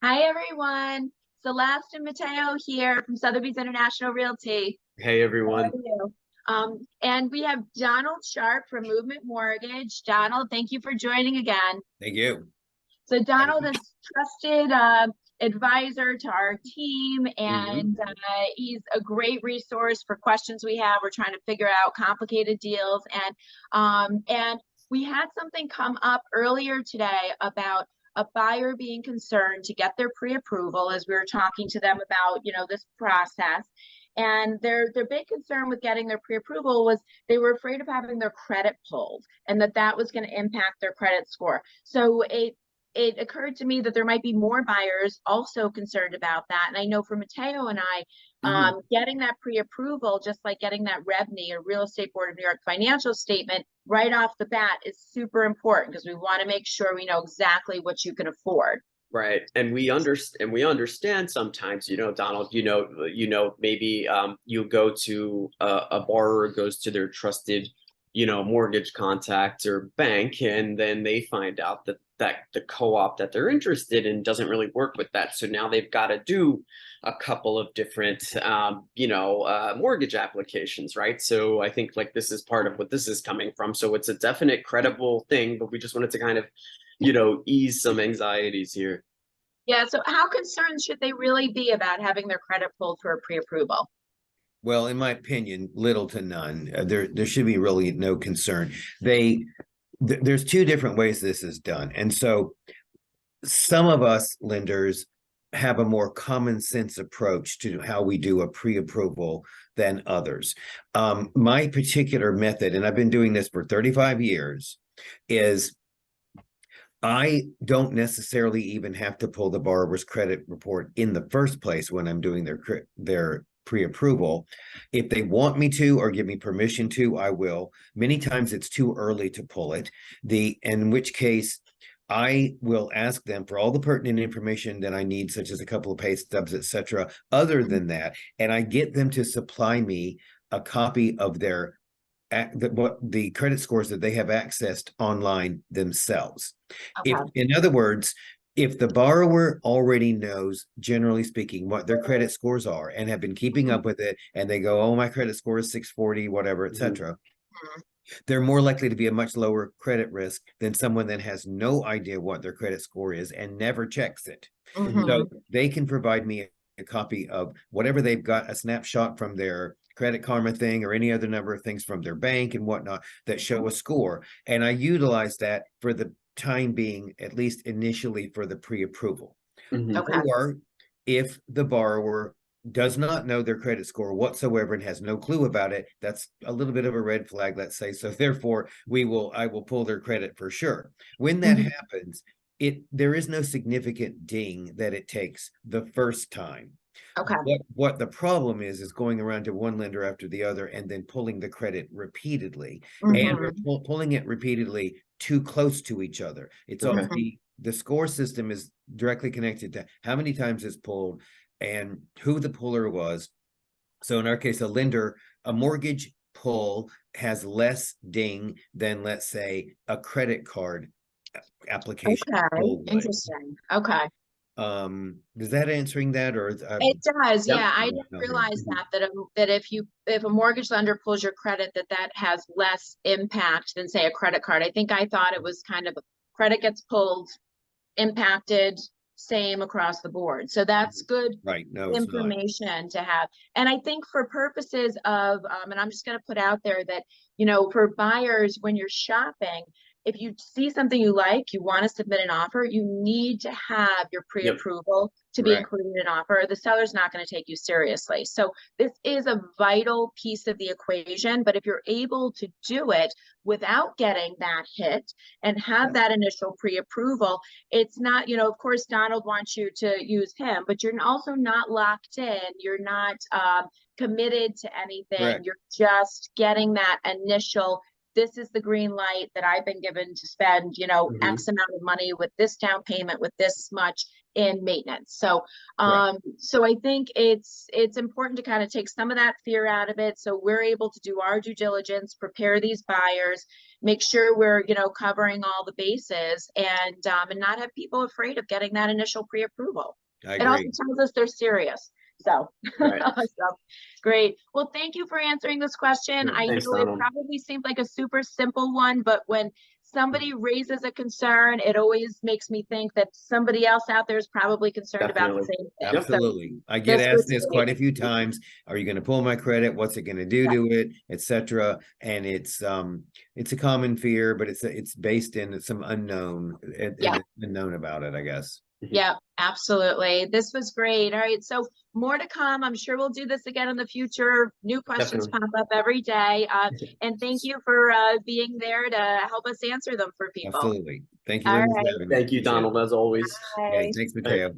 Hi, everyone. Celeste and Mateo here from Sotheby's International Realty. Hey How are everyone. you? And we have Donald Sharpe from Movement Mortgage. Donald, thank you for joining again. Thank you. So Happy Donald to- is trusted advisor to our team, Mhm. and he's a great resource for questions we have. We're trying to figure out complicated deals, and we had something come up earlier today about a buyer being concerned to get their pre-approval as we were talking to them about, this process. And their big concern with getting their pre-approval was they were afraid of having their credit pulled and that was going to impact their credit score. So it occurred to me that there might be more buyers also concerned about that. And I know for Mateo and I, Mhm. getting that pre-approval, just like getting that REBNY, or Real Estate Board of New York financial statement, right off the bat is super important because we want to make sure we know exactly what you can afford. Right. And we understand sometimes, Donald, maybe you go to a borrower goes to their trusted, mortgage contact or bank, and then they find out that the co-op that they're interested in doesn't really work with that. So now they've got to do a couple of different mortgage applications, right? So I think like this is part of what this is coming from. So it's a definite credible thing, but we just wanted to kind of ease some anxieties here. Yeah, so how concerned should they really be about having their credit pulled for a pre-approval? Well, in my opinion, little to none. There should be really no concern. There's two different ways this is done, and so some of us lenders have a more common sense approach to how we do a pre-approval than others. My particular method, and I've been doing this for 35 years, is I don't necessarily even have to pull the borrower's credit report in the first place when I'm doing their pre-approval. If they want me to or give me permission to, I will. Many times it's too early to pull it. In which case I will ask them for all the pertinent information that I need, such as a couple of pay stubs, etc. Other than that, and I get them to supply me a copy of what the credit scores that they have accessed online themselves. If, Okay. in other words, if the borrower already knows, generally speaking, what their credit scores are and have been keeping up with it, and they go, "Oh, my credit score is 640, whatever, Mhm. etc." They're more likely to be a much lower credit risk than someone that has no idea what their credit score is and never checks it. So Mm-hmm. they can provide me a copy of whatever they've got, a snapshot from their Credit Karma thing or any other number of things from their bank and whatnot that show a score. And I utilize that for the time being, at least initially for the pre-approval. Mhm. Okay. Or if the borrower does not know their credit score whatsoever and has no clue about it, that's a little bit of a red flag, let's say. So therefore, I will pull their credit for sure. When that Mhm. happens, there is no significant ding that it takes the first time. Okay. What the problem is going around to one lender after the other and then pulling the credit repeatedly and Mm-hmm. pulling it repeatedly too close to each other. It's all Okay. Mm-hmm. the score system is directly connected to how many times it's pulled and who the puller was. So in our case, a mortgage pull has less ding than, let's say, a credit card application Okay. pull would. Interesting. Okay. Does that answering that or It does, Yep. yeah. I didn't no here? realize Mhm. that if a mortgage lender pulls your credit, that has less impact than say a credit card. I think I thought it was kind of credit gets pulled, impacted, same across the board. So that's good Right. No, it's not. information to have. And I think for purposes of, and I'm just going to put out there that, for buyers, when you're shopping, if you see something you like, you want to submit an offer, you need to have your Yep. pre-approval to be Correct. included in an offer. The seller's not going to take you seriously. So this is a vital piece of the equation, but if you're able to do it without getting that hit and have that initial pre-approval, it's not, of course, Donald wants you to use him, but you're also not locked in. You're not committed to anything. Correct. You're just getting that initial, this is the green light that I've been given to spend, Mhm. X amount of money with this down payment, with this much in maintenance. So, so I think it's important to kind of take some of that fear out of it. So we're able to do our due diligence, prepare these buyers, make sure we're, you know, covering all the bases, and not have people afraid of getting that initial pre-approval. I It also agree. tells us they're serious. So, Right. so great. Well, thank you for answering this question. Sure. I Thanks, know it Donald. probably seemed like a super simple one, but when somebody raises a concern, it always makes me think that somebody else out there is probably concerned about the Definitely. same thing. Yep. So Absolutely. I get this asked was this great. quite a few times. Are you going to pull my credit? What's it going to do Yeah. to it, etc.? And it's a common fear, but it's based in some unknown and Yeah. unknown about it, I guess. Yeah, absolutely. This was great. All right. So more to come. I'm sure we'll do this again in the future. New questions Definitely. pop up every day. And thank you for being there to help us answer them for people. Absolutely. Thank you All very much right. for having me. Thank you, Appreciate it. Donald, as always. Okay, Bye. thanks, Mateo.